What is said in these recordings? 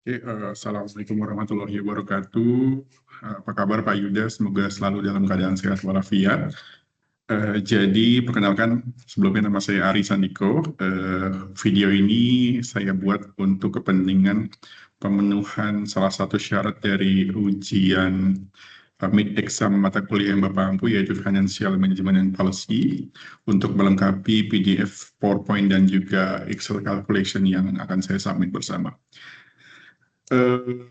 Oke, Assalamualaikum warahmatullahi wabarakatuh. Apa kabar Pak Yuda? Semoga selalu dalam keadaan sehat walafiat. Jadi, perkenalkan, sebelumnya nama saya Ari Sandiko. Video ini saya buat untuk kepentingan pemenuhan salah satu syarat dari ujian mid exam mata kuliah yang Bapak ampu, yaitu Financial Management and Policy, untuk melengkapi PDF, PowerPoint, dan juga Excel calculation yang akan saya submit bersama. Eh,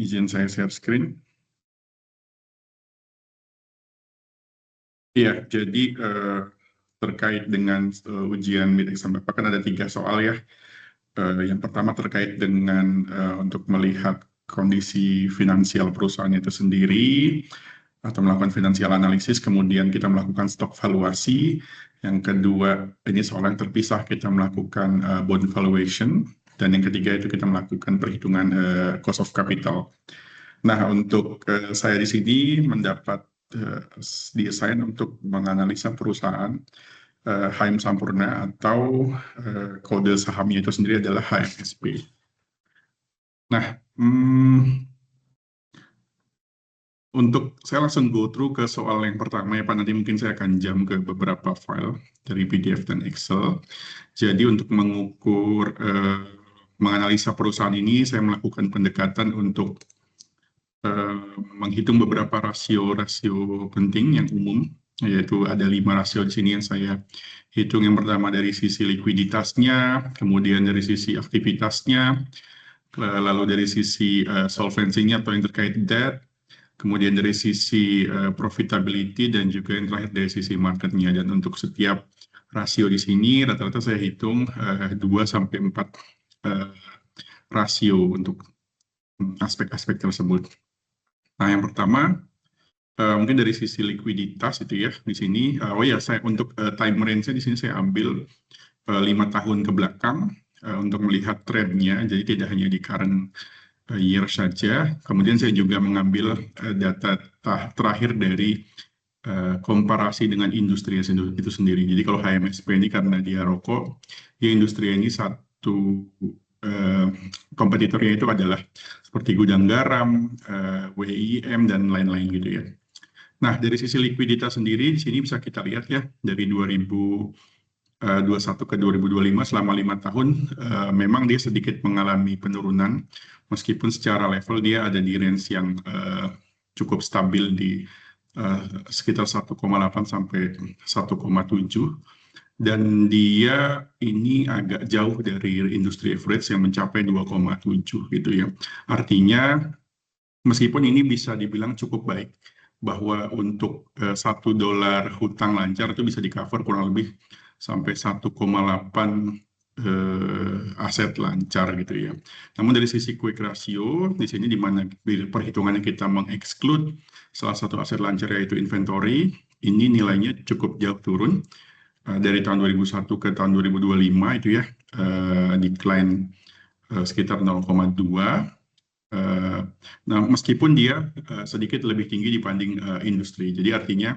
Izin saya share screen. Iya, jadi terkait dengan ujian mid exam Bapak kan ada 3 soal ya. Yang pertama terkait dengan untuk melihat kondisi finansial perusahaan itu sendiri atau melakukan financial analisis, kemudian kita melakukan stock valuasi. Yang kedua, ini soal yang terpisah, kita melakukan bond valuation. Dan yang ketiga itu kita melakukan perhitungan cost of capital. Nah, untuk saya di sini mendapat diassign untuk menganalisa perusahaan HM Sampurna atau kode sahamnya itu sendiri adalah HMSP. Nah, untuk saya langsung go through ke soal yang pertama ya Pak, nanti mungkin saya akan jump ke beberapa file dari PDF dan Excel. Jadi untuk mengukur, menganalisa perusahaan ini, saya melakukan pendekatan untuk menghitung beberapa rasio-rasio penting yang umum, yaitu ada 5 rasio di sini yang saya hitung. Yang pertama dari sisi likuiditasnya, kemudian dari sisi aktivitasnya, lalu dari sisi solvensinya atau yang terkait debt, kemudian dari sisi profitability, dan juga yang terakhir dari sisi marketnya. Dan untuk setiap rasio di sini rata-rata saya hitung 2 sampai 4 rasio untuk aspek-aspek tersebut. Nah, yang pertama mungkin dari sisi likuiditas itu ya di sini. Oh ya, saya untuk time range-nya di sini saya ambil 5 tahun ke belakang untuk melihat trendnya. Jadi tidak hanya di current year saja. Kemudian saya juga mengambil data terakhir dari komparasi dengan industri itu sendiri. Jadi kalau HMSP ini karena dia rokok, dia industri ini satu kompetitornya itu adalah seperti gudang garam, WIM, dan lain-lain gitu ya. Nah, dari sisi likuiditas sendiri, di sini bisa kita lihat ya, dari 2021 ke 2025, selama 5 tahun, memang dia sedikit mengalami penurunan, meskipun secara level dia ada di range yang cukup stabil di sekitar 1,8 sampai 1,7. Dan dia ini agak jauh dari industri average yang mencapai 2,7 gitu ya. Artinya, meskipun ini bisa dibilang cukup baik, bahwa untuk $1 hutang lancar itu bisa di-cover kurang lebih sampai 1,8 aset lancar gitu ya. Namun dari sisi quick ratio, di sini di mana perhitungannya kita mengeksklud salah satu aset lancar yaitu inventory, ini nilainya cukup jauh turun. Dari tahun 2001 ke tahun 2025 itu ya, decline sekitar 0,2. Nah, meskipun dia sedikit lebih tinggi dibanding industri. Jadi artinya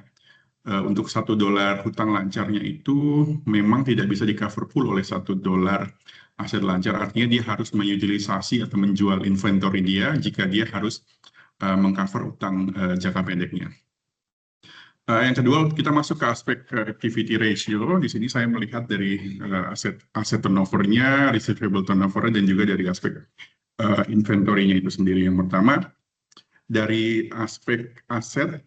untuk $1 hutang lancarnya itu memang tidak bisa di-cover full oleh $1 aset lancar. Artinya dia harus mengutilisasi atau menjual inventory dia jika dia harus mengcover utang jangka pendeknya. Yang kedua, kita masuk ke aspek activity ratio. Di sini saya melihat dari aset turnover-nya, receivable turnover, dan juga dari aspek inventory-nya itu sendiri. Yang pertama, dari aspek aset,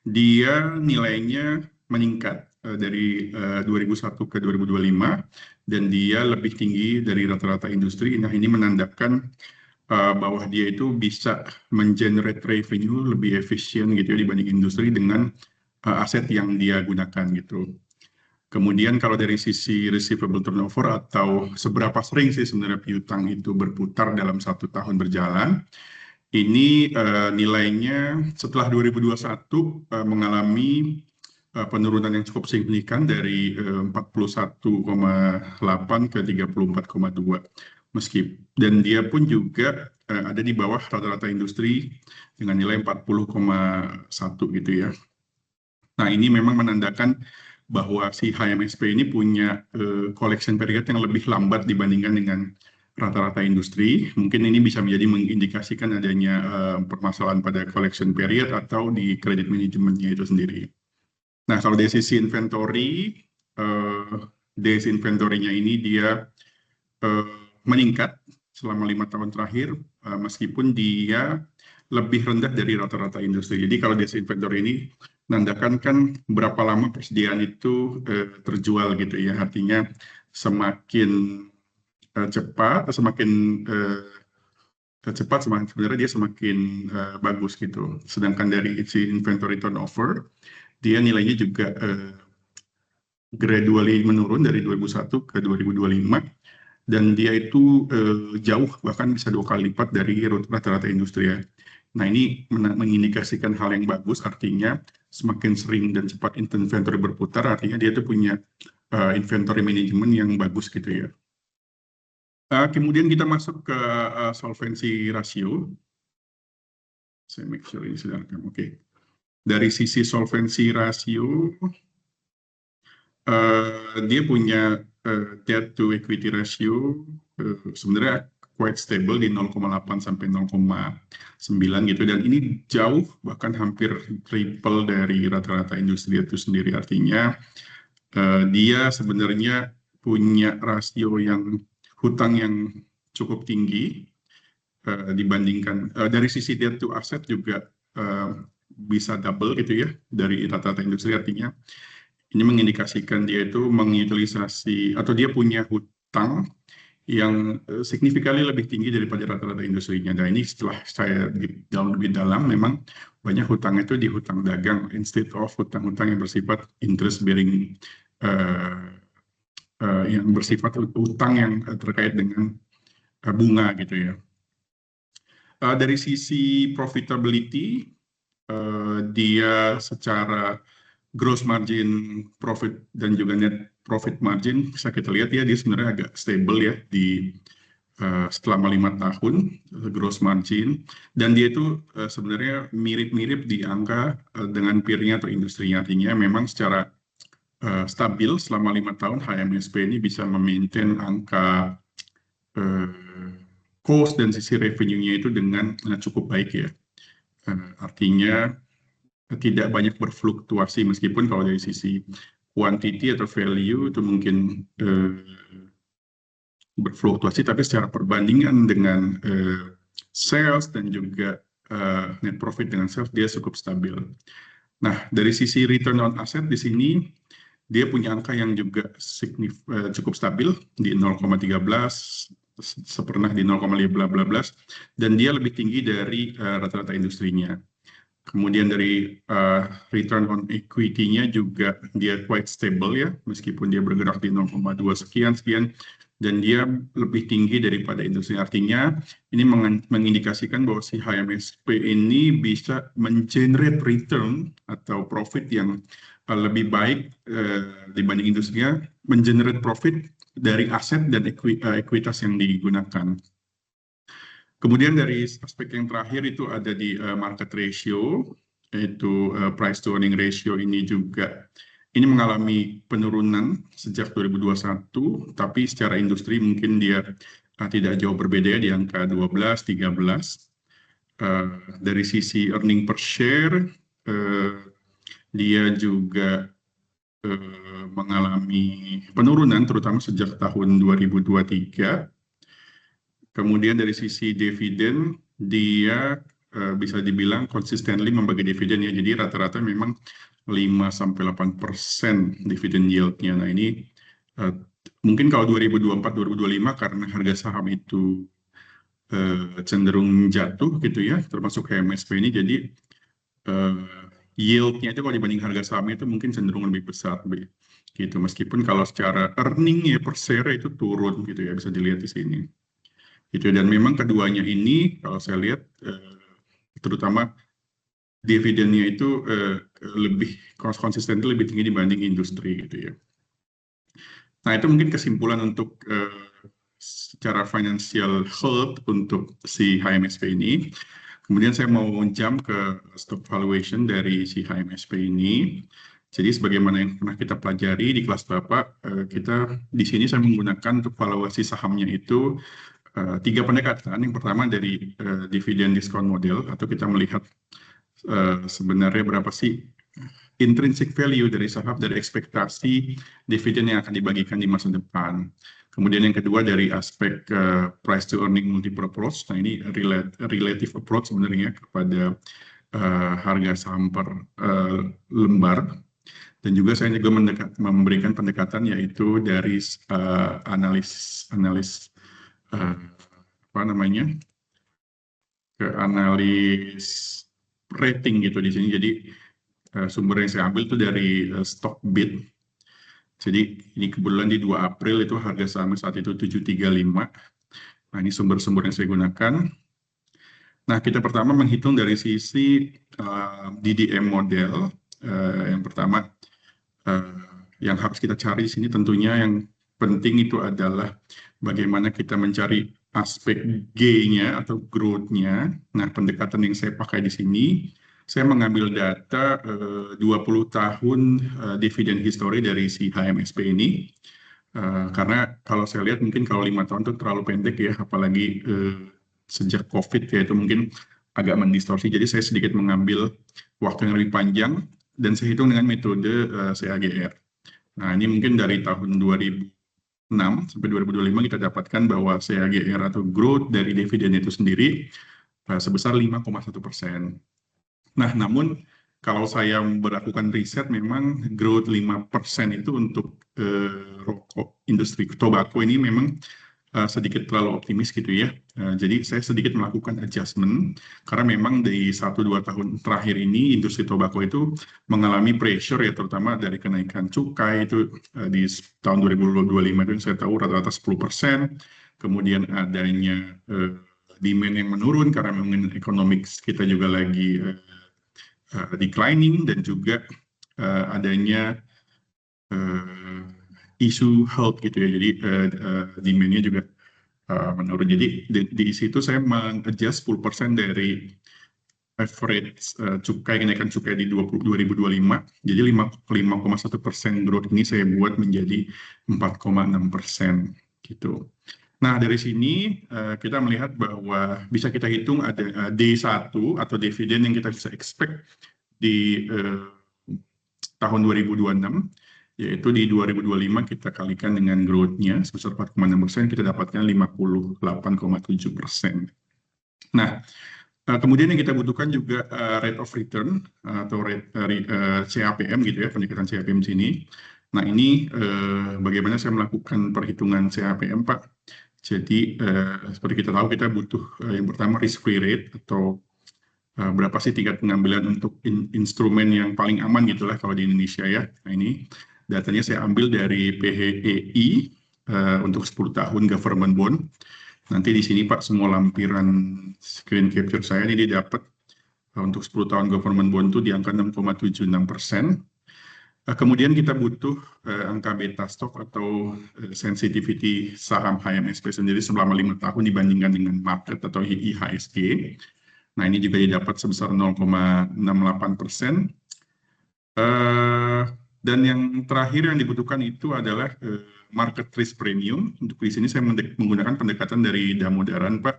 dia nilainya meningkat dari 2001 ke 2025, dan dia lebih tinggi dari rata-rata industri. Nah, ini menandakan bahwa dia itu bisa mengenerate revenue lebih efisien gitu ya dibanding industri dengan aset yang dia gunakan gitu. Kemudian kalau dari sisi receivable turnover atau seberapa sering sih sebenarnya piutang itu berputar dalam 1 tahun berjalan, ini nilainya setelah 2021 mengalami penurunan yang cukup signifikan dari 41,8 ke 34,2. Dan dia pun juga ada di bawah rata-rata industri dengan nilai 40,1 gitu ya. Nah, ini memang menandakan bahwa si HMSP ini punya collection period yang lebih lambat dibandingkan dengan rata-rata industri. Mungkin ini bisa menjadi mengindikasikan adanya permasalahan pada collection period atau di credit manajemennya itu sendiri. Nah, kalau dari sisi inventory, days inventory-nya ini dia meningkat selama 5 tahun terakhir, meskipun dia lebih rendah dari rata-rata industri. Jadi kalau days inventory ini menandakan kan berapa lama persediaan itu terjual gitu ya. Artinya semakin cepat, semakin sebenarnya dia semakin bagus gitu. Sedangkan dari si inventory turnover, dia nilainya juga gradually menurun dari 2001 ke 2025, dan dia itu jauh, bahkan bisa 2 kali lipat dari rata-rata industri ya. Nah, ini mengindikasikan hal yang bagus, artinya semakin sering dan cepat inventory berputar, artinya dia itu punya inventory management yang bagus gitu ya. Kemudian kita masuk ke solvency ratio. Saya make sure ini sudah rekam. Oke. Dari sisi solvency ratio, dia punya debt to equity ratio sebenarnya quite stable di 0,8 sampai 0,9 gitu, dan ini jauh, bahkan hampir triple dari rata-rata industri itu sendiri. Artinya dia sebenarnya punya rasio yang hutang yang cukup tinggi dibandingkan dari sisi debt to asset juga bisa double gitu ya dari rata-rata industri. Artinya ini mengindikasikan dia itu mengutilisasi atau dia punya hutang yang signifikannya lebih tinggi daripada rata-rata industrinya. Dan ini setelah saya lebih dalam, memang banyak hutang itu di hutang dagang instead of hutang-hutang yang bersifat interest bearing, yang bersifat hutang yang terkait dengan bunga gitu ya. Dari sisi profitability, dia secara gross margin profit dan juga net profit margin bisa kita lihat ya, dia sebenarnya agak stable ya di selama 5 tahun gross margin, dan dia itu sebenarnya mirip-mirip di angka dengan peer-nya atau industrinya. Artinya memang secara stabil selama 5 tahun HMSP ini bisa memaintain angka cost dan sisi revenue-nya itu dengan cukup baik ya. Artinya tidak banyak berfluktuasi, meskipun kalau dari sisi quantity atau value itu mungkin berfluktuasi, tapi secara perbandingan dengan sales dan juga net profit dengan sales, dia cukup stabil. Nah, dari sisi return on asset di sini dia punya angka yang juga cukup stabil di 0,13, pernah di 0,15, dan dia lebih tinggi dari rata-rata industrinya. Kemudian dari return on equity-nya juga dia quite stable ya, meskipun dia bergerak di 0,2 sekian, dan dia lebih tinggi daripada industri. Artinya ini mengindikasikan bahwa si HMSP ini bisa mengenerate return atau profit yang lebih baik dibanding industrinya, mengenerate profit dari aset dan ekuitas yang digunakan. Kemudian dari aspek yang terakhir itu ada di market ratio, yaitu price to earning ratio. Ini juga ini mengalami penurunan sejak 2021, tapi secara industri mungkin dia tidak jauh berbeda ya, di angka 12, 13. Dari sisi earning per share, dia juga mengalami penurunan terutama sejak tahun 2023. Kemudian dari sisi dividen, dia bisa dibilang consistently membagi dividen ya. Jadi rata-rata memang 5-8% dividen yield-nya. Nah, ini mungkin kalau 2024-2025 karena harga saham itu cenderung jatuh gitu ya, termasuk HMSP ini, jadi yield-nya itu kalau dibanding harga sahamnya itu mungkin cenderung lebih besar gitu. Meskipun kalau secara earning ya per share itu turun gitu ya, bisa dilihat di sini. Gitu. Dan memang keduanya ini kalau saya lihat terutama dividennya itu lebih konsisten, lebih tinggi dibanding industri gitu ya. Nah, itu mungkin kesimpulan untuk secara financial health untuk si HMSP ini. Kemudian saya mau jump ke stock valuation dari si HMSP ini. Jadi sebagaimana yang pernah kita pelajari di kelas Bapak, kita di sini saya menggunakan untuk valuasi sahamnya itu tiga pendekatan. Yang pertama dari dividend discount model, atau kita melihat sebenarnya berapa sih intrinsic value dari saham, dari ekspektasi dividen yang akan dibagikan di masa depan. Kemudian yang kedua dari aspek price to earning multiple approach. Nah, ini relative approach sebenarnya kepada harga saham per lembar. Dan juga saya juga memberikan pendekatan yaitu dari analis apa namanya, ke analis rating gitu di sini. Jadi sumber yang saya ambil itu dari Stockbit. Jadi ini kebetulan di 2 April itu harga saham saat itu 735. Nah, ini sumber-sumber yang saya gunakan. Nah, kita pertama menghitung dari sisi DDM model. Yang pertama yang harus kita cari di sini tentunya yang penting itu adalah bagaimana kita mencari aspek G-nya atau growth-nya. Nah, pendekatan yang saya pakai di sini, saya mengambil data 20 tahun dividen history dari si HMSP ini. Karena kalau saya lihat mungkin kalau 5 tahun itu terlalu pendek ya, apalagi sejak COVID ya, itu mungkin agak mendistorsi. Jadi saya sedikit mengambil waktu yang lebih panjang dan saya hitung dengan metode CAGR. Nah, ini mungkin dari tahun 2006 sampai 2025 kita dapatkan bahwa CAGR atau growth dari dividen itu sendiri sebesar 5,1%. Nah, namun kalau saya berlakukan riset, memang growth 5% itu untuk rokok industri tobacco ini memang sedikit terlalu optimis gitu ya. Jadi saya sedikit melakukan adjustment karena memang di 1-2 tahun terakhir ini industri tobacco itu mengalami pressure ya, terutama dari kenaikan cukai itu di tahun 2025 itu saya tahu rata-rata 10%. Kemudian adanya demand yang menurun karena memang ekonomi kita juga lagi declining, dan juga adanya isu health gitu ya. Jadi demand-nya juga menurun. Jadi di situ saya mengadjust 10% dari average kenaikan cukai di 2025. Jadi 5,1% growth ini saya buat menjadi 4,6% gitu. Nah, dari sini kita melihat bahwa bisa kita hitung ada D1 atau dividen yang kita bisa expect di tahun 2026, yaitu di 2025 kita kalikan dengan growth-nya sebesar 4,6%, kita dapatkan 58,7%. Nah, kemudian yang kita butuhkan juga rate of return atau CAPM gitu ya, pendekatan CAPM sini. Nah, ini bagaimana saya melakukan perhitungan CAPM, Pak. Jadi seperti kita tahu, kita butuh yang pertama risk free rate atau berapa sih tingkat pengambilan untuk instrumen yang paling aman gitulah kalau di Indonesia ya. Nah, ini datanya saya ambil dari PHEI untuk 10 tahun government bond. Nanti di sini Pak, semua lampiran screen capture saya ini didapat untuk 10 tahun government bond itu di angka 6,76%. Kemudian kita butuh angka beta stock atau sensitivity saham HMSP sendiri selama 5 tahun dibandingkan dengan market atau IHSG. Nah, ini juga didapat sebesar 0,68%. Dan yang terakhir yang dibutuhkan itu adalah market risk premium. Untuk di sini saya menggunakan pendekatan dari Damodaran, Pak.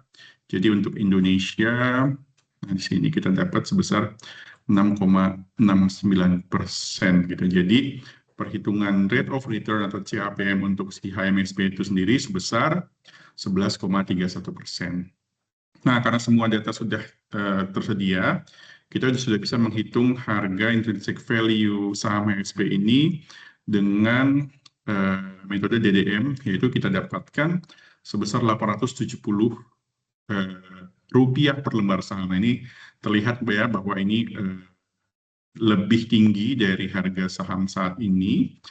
Jadi untuk Indonesia, nah di sini kita dapat sebesar 6,69% gitu. Jadi perhitungan rate of return atau CAPM untuk si HMSP itu sendiri sebesar 11,31%. Nah, karena semua data sudah tersedia, kita sudah bisa menghitung harga intrinsic value saham HMSP ini dengan metode DDM, yaitu kita dapatkan sebesar 870 rupiah per lembar saham. Ini terlihat ya bahwa ini lebih tinggi dari harga saham saat ini,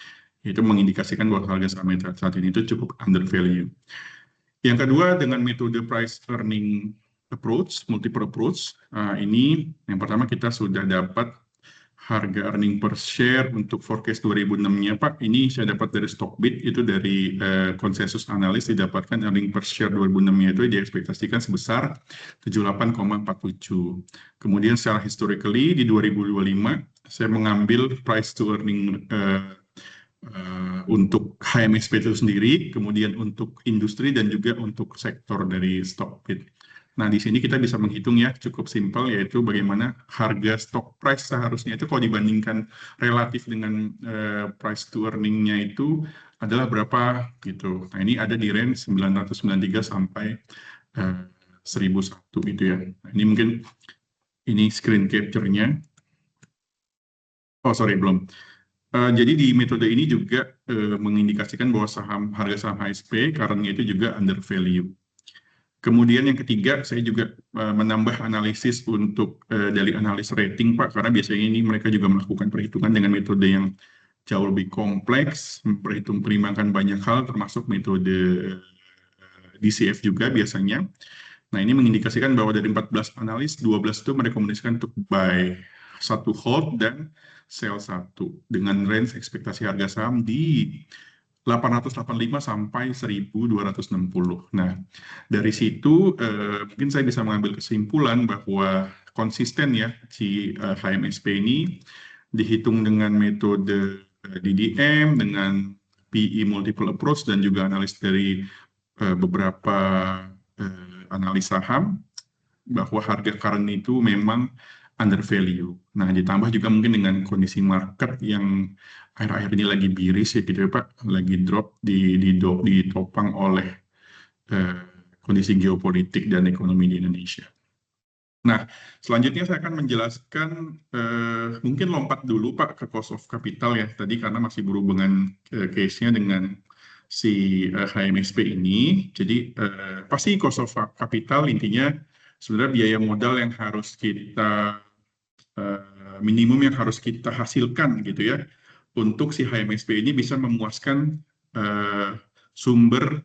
itu mengindikasikan bahwa harga saham saat ini itu cukup under value. Yang kedua, dengan metode price earning approach, multiple approach, ini yang pertama kita sudah dapat harga earning per share untuk forecast 2006-nya, Pak. Ini saya dapat dari Stockbit, itu dari konsensus analis didapatkan earning per share 2006-nya itu diekspektasikan sebesar 78,47. Kemudian secara historically di 2025, saya mengambil price to earning untuk HMSP itu sendiri, kemudian untuk industri dan juga untuk sektor dari Stockbit. Nah, di sini kita bisa menghitung ya, cukup simpel, yaitu bagaimana harga stock price seharusnya itu kalau dibandingkan relatif dengan price to earning-nya itu adalah berapa gitu. Nah, ini ada di range 993 sampai 1001 gitu ya. Nah, ini mungkin ini screen capture-nya. Oh, sorry, belum. Jadi di metode ini juga mengindikasikan bahwa harga saham HSP karena itu juga under value. Kemudian yang ketiga, saya juga menambah analisis untuk dari analis rating, Pak, karena biasanya ini mereka juga melakukan perhitungan dengan metode yang jauh lebih kompleks, memperhitungkan banyak hal, termasuk metode DCF juga biasanya. Nah, ini mengindikasikan bahwa dari 14 analis, 12 itu merekomendasikan untuk buy, 1 hold, dan sell 1. Dengan range ekspektasi harga saham di 885 sampai 1260. Nah, dari situ mungkin saya bisa mengambil kesimpulan bahwa konsisten ya si HMSP ini dihitung dengan metode DDM, dengan PE multiple approach, dan juga analis dari beberapa analis saham, bahwa harga current itu memang under value. Nah, ditambah juga mungkin dengan kondisi market yang akhir-akhir ini lagi biris ya gitu ya Pak, lagi drop ditopang oleh kondisi geopolitik dan ekonomi di Indonesia. Nah, selanjutnya saya akan menjelaskan, mungkin lompat dulu Pak ke cost of capital ya tadi, karena masih berhubungan case-nya dengan si HMSP ini. Jadi pasti cost of capital intinya sebenarnya biaya modal yang harus kita minimum yang harus kita hasilkan gitu ya untuk si HMSP ini bisa memuaskan sumber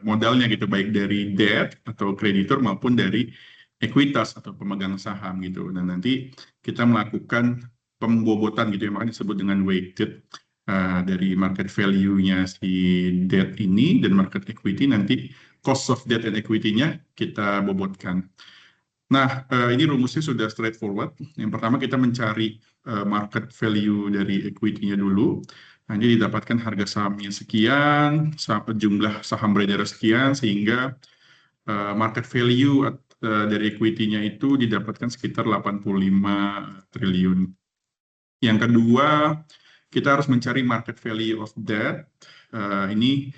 modalnya gitu, baik dari debt atau kreditor maupun dari ekuitas atau pemegang saham gitu. Dan nanti kita melakukan pembobotan gitu ya, makanya disebut dengan weighted dari market value-nya si debt ini dan market equity, nanti cost of debt and equity-nya kita bobotkan. Nah, ini rumusnya sudah straightforward. Yang pertama kita mencari market value dari equity-nya dulu. Nah, ini didapatkan harga sahamnya sekian, jumlah saham beredar sekian, sehingga market value dari equity-nya itu didapatkan sekitar 85 triliun. Yang kedua, kita harus mencari market value of debt. Ini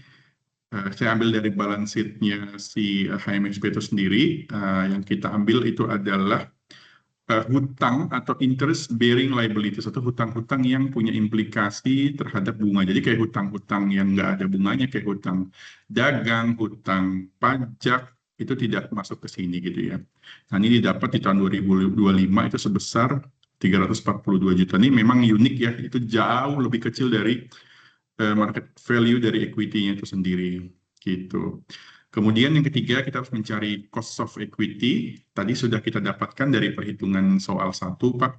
saya ambil dari balance sheet-nya si HMSP itu sendiri. Yang kita ambil itu adalah hutang atau interest bearing liabilities, atau hutang-hutang yang punya implikasi terhadap bunga. Jadi kayak hutang-hutang yang nggak ada bunganya, kayak hutang dagang, hutang pajak, itu tidak masuk ke sini gitu ya. Nah, ini didapat di tahun 2025 itu sebesar 342 juta. Ini memang unik ya, itu jauh lebih kecil dari market value dari equity-nya itu sendiri gitu. Kemudian yang ketiga, kita harus mencari cost of equity. Tadi sudah kita dapatkan dari perhitungan soal 1, Pak.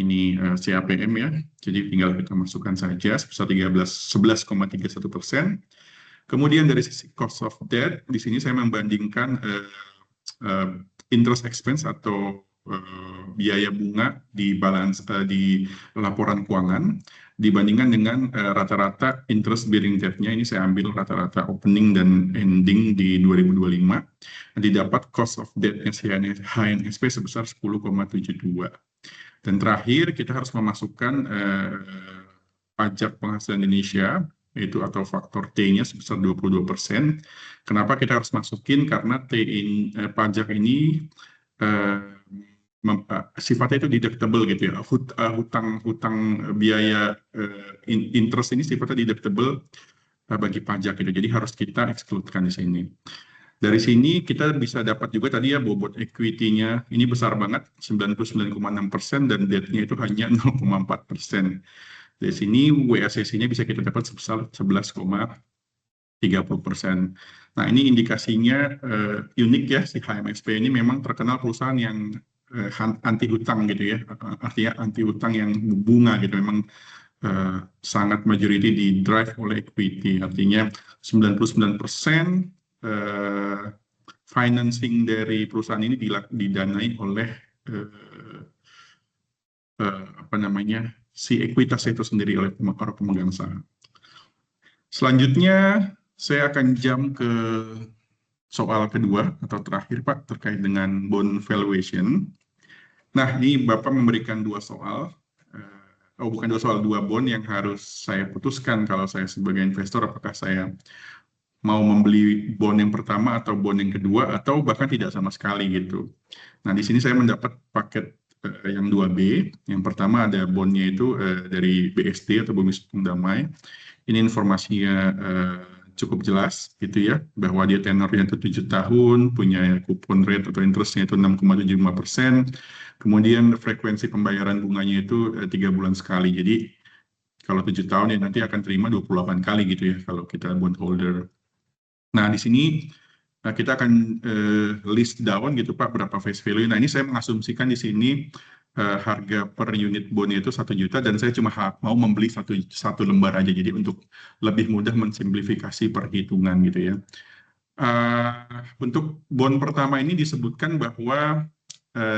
Ini CAPM ya. Jadi tinggal kita masukkan saja sebesar 11,31%. Kemudian dari sisi cost of debt, di sini saya membandingkan interest expense atau biaya bunga di balance di laporan keuangan dibandingkan dengan rata-rata interest bearing debt-nya. Ini saya ambil rata-rata opening dan ending di 2025. Didapat cost of debt-nya HNSP sebesar 10,72. Dan terakhir kita harus memasukkan pajak penghasilan Indonesia itu atau faktor T-nya sebesar 22%. Kenapa kita harus masukin? Karena pajak ini sifatnya itu deductible gitu ya. Hutang biaya interest ini sifatnya deductible bagi pajak gitu. Jadi harus kita excludekan di sini. Dari sini kita bisa dapat juga tadi ya bobot equity-nya ini besar banget 99,6% dan debt-nya itu hanya 0,4%. Dari sini WACC-nya bisa kita dapat sebesar 11,30%. Nah, ini indikasinya unik ya, si HMSP ini memang terkenal perusahaan yang anti hutang gitu ya, artinya anti hutang yang bunga gitu, memang sangat majority di drive oleh equity, artinya 99% financing dari perusahaan ini didanai oleh apa namanya si ekuitas itu sendiri oleh para pemegang saham. Selanjutnya, saya akan jump ke soal kedua atau terakhir, Pak, terkait dengan bond valuation. Nah, ini Bapak memberikan dua soal, bukan dua soal, dua bond yang harus saya putuskan kalau saya sebagai investor, apakah saya mau membeli bond yang pertama atau bond yang kedua, atau bahkan tidak sama sekali gitu. Nah, di sini saya mendapat paket yang 2B. Yang pertama ada bondnya itu dari BSD atau Bumi Sukung Damai. Ini informasinya cukup jelas gitu ya, bahwa dia tenornya itu 7 tahun, punya kupon rate atau interestnya itu 6,75%, kemudian frekuensi pembayaran bunganya itu 3 bulan sekali. Jadi kalau 7 tahun ya nanti akan terima 28 kali gitu ya kalau kita bondholder. Nah, di sini kita akan list down gitu Pak, berapa face value. Nah, ini saya mengasumsikan di sini harga per unit bondnya itu 1 juta dan saya cuma mau membeli satu lembar aja, jadi untuk lebih mudah mensimplifikasi perhitungan gitu ya. Untuk bond pertama ini disebutkan bahwa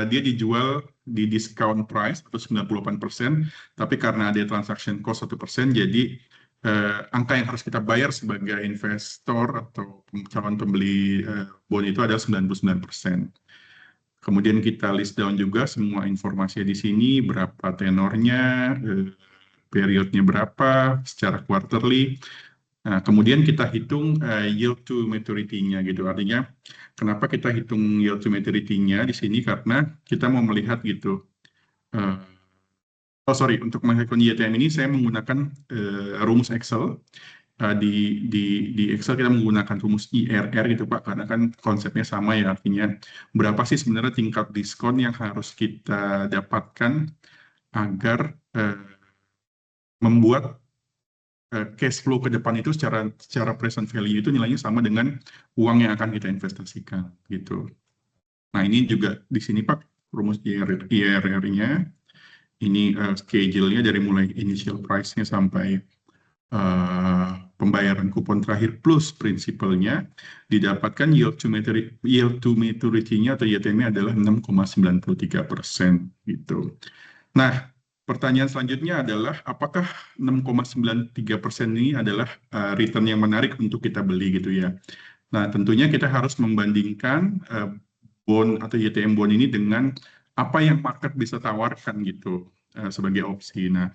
dia dijual di discount price atau 98%, tapi karena ada transaction cost 1%, jadi angka yang harus kita bayar sebagai investor atau calon pembeli bond itu adalah 99%. Kemudian kita list down juga semua informasi di sini, berapa tenornya, periodnya berapa, secara quarterly. Nah, kemudian kita hitung yield to maturity-nya gitu. Artinya, kenapa kita hitung yield to maturity-nya di sini? Karena kita mau melihat gitu. Untuk menghitung YTM ini saya menggunakan rumus Excel. Di Excel kita menggunakan rumus IRR gitu Pak, karena kan konsepnya sama ya, artinya berapa sih sebenarnya tingkat diskon yang harus kita dapatkan agar membuat cash flow ke depan itu secara present value itu nilainya sama dengan uang yang akan kita investasikan gitu. Nah, ini juga di sini Pak rumus IRR-nya. Ini schedule-nya dari mulai initial price-nya sampai pembayaran kupon terakhir plus prinsipalnya, didapatkan yield to maturity-nya atau YTM-nya adalah 6,93% gitu. Nah, pertanyaan selanjutnya adalah apakah 6,93% ini adalah return yang menarik untuk kita beli gitu ya. Nah, tentunya kita harus membandingkan bond atau YTM bond ini dengan apa yang market bisa tawarkan gitu sebagai opsi. Nah,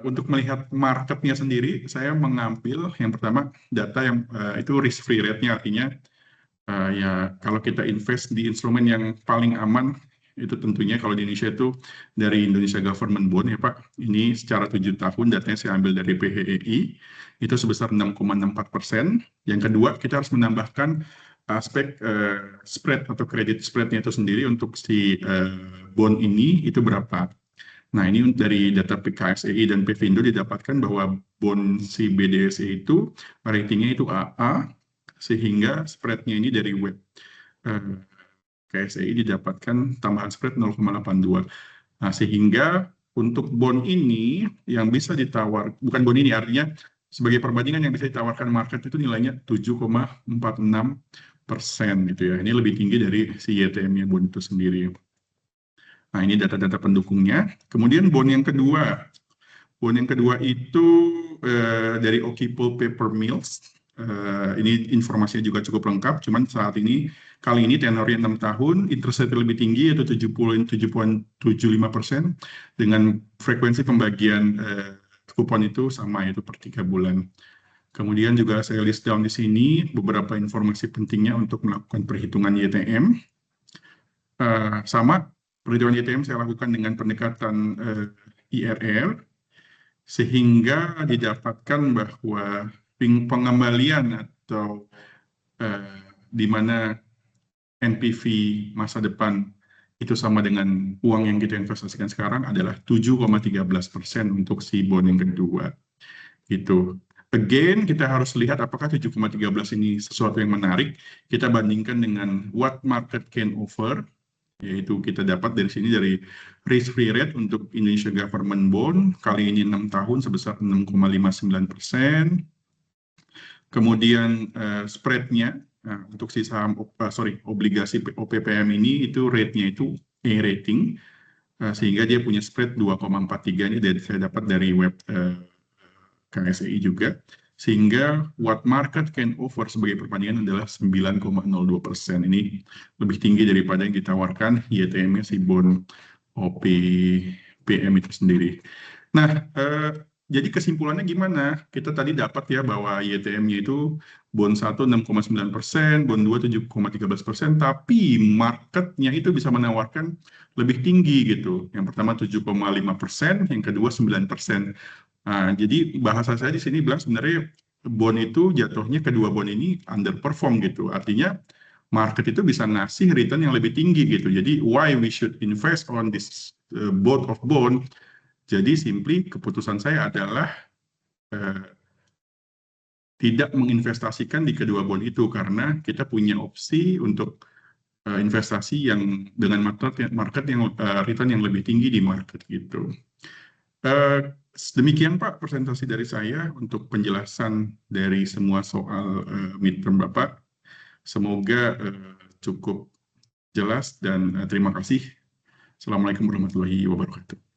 untuk melihat marketnya sendiri, saya mengambil yang pertama data yang itu risk free rate-nya, artinya ya kalau kita invest di instrumen yang paling aman itu tentunya kalau di Indonesia itu dari Indonesia Government Bond ya Pak. Ini secara 7 tahun datanya saya ambil dari PHEI itu sebesar 6,64%. Yang kedua kita harus menambahkan aspek spread atau credit spread-nya itu sendiri untuk si bond ini itu berapa. Nah, ini dari data PKSEI dan PVindo didapatkan bahwa bond si BDSE itu ratingnya itu AA, sehingga spread-nya ini dari web KSEI didapatkan tambahan spread 0,82. Nah, sehingga untuk bond ini yang bisa ditawar, bukan bond ini artinya sebagai perbandingan yang bisa ditawarkan market itu nilainya 7,46% gitu ya. Ini lebih tinggi dari si YTM-nya bond itu sendiri. Nah, ini data-data pendukungnya. Kemudian bond yang kedua. Bond yang kedua itu dari Okipool Paper Mills. Ini informasinya juga cukup lengkap, cuman saat ini, kali ini tenornya 6 tahun, interest rate lebih tinggi, yaitu 7,75%, dengan frekuensi pembagian kupon itu sama, yaitu per 3 bulan. Kemudian juga saya list down di sini beberapa informasi pentingnya untuk melakukan perhitungan YTM. Sama, perhitungan YTM saya lakukan dengan pendekatan IRR, sehingga didapatkan bahwa pengembalian atau di mana NPV masa depan itu sama dengan uang yang kita investasikan sekarang adalah 7,13% untuk si bond yang kedua. Gitu. Again, kita harus lihat apakah 7,13 ini sesuatu yang menarik. Kita bandingkan dengan what market can offer, yaitu kita dapat dari sini dari risk free rate untuk Indonesia Government Bond, kali ini 6 tahun sebesar 6,59%. Kemudian spread-nya untuk si saham obligasi OPPM ini itu rate-nya itu E rating sehingga dia punya spread 2,43 ini saya dapat dari web KSEI juga, sehingga what market can offer sebagai perbandingan adalah 9,02%. Ini lebih tinggi daripada yang ditawarkan YTM-nya si bond OPPM itu sendiri. Nah, jadi kesimpulannya gimana? Kita tadi dapat ya bahwa YTM-nya itu bond 1 6,9%, bond 2 7,13%, tapi marketnya itu bisa menawarkan lebih tinggi gitu. Yang pertama 7,5%, yang kedua 9%. Nah, jadi bahasa saya di sini bilang sebenarnya bond itu jatuhnya kedua bond ini underperform gitu. Artinya market itu bisa ngasih return yang lebih tinggi gitu. Jadi why we should invest on this both of bond. Jadi simply keputusan saya adalah tidak menginvestasikan di kedua bond itu karena kita punya opsi untuk investasi yang dengan market yang return yang lebih tinggi di market gitu. Demikian Pak presentasi dari saya untuk penjelasan dari semua soal midterm Bapak. Semoga cukup jelas dan terima kasih. Assalamualaikum warahmatullahi wabarakatuh.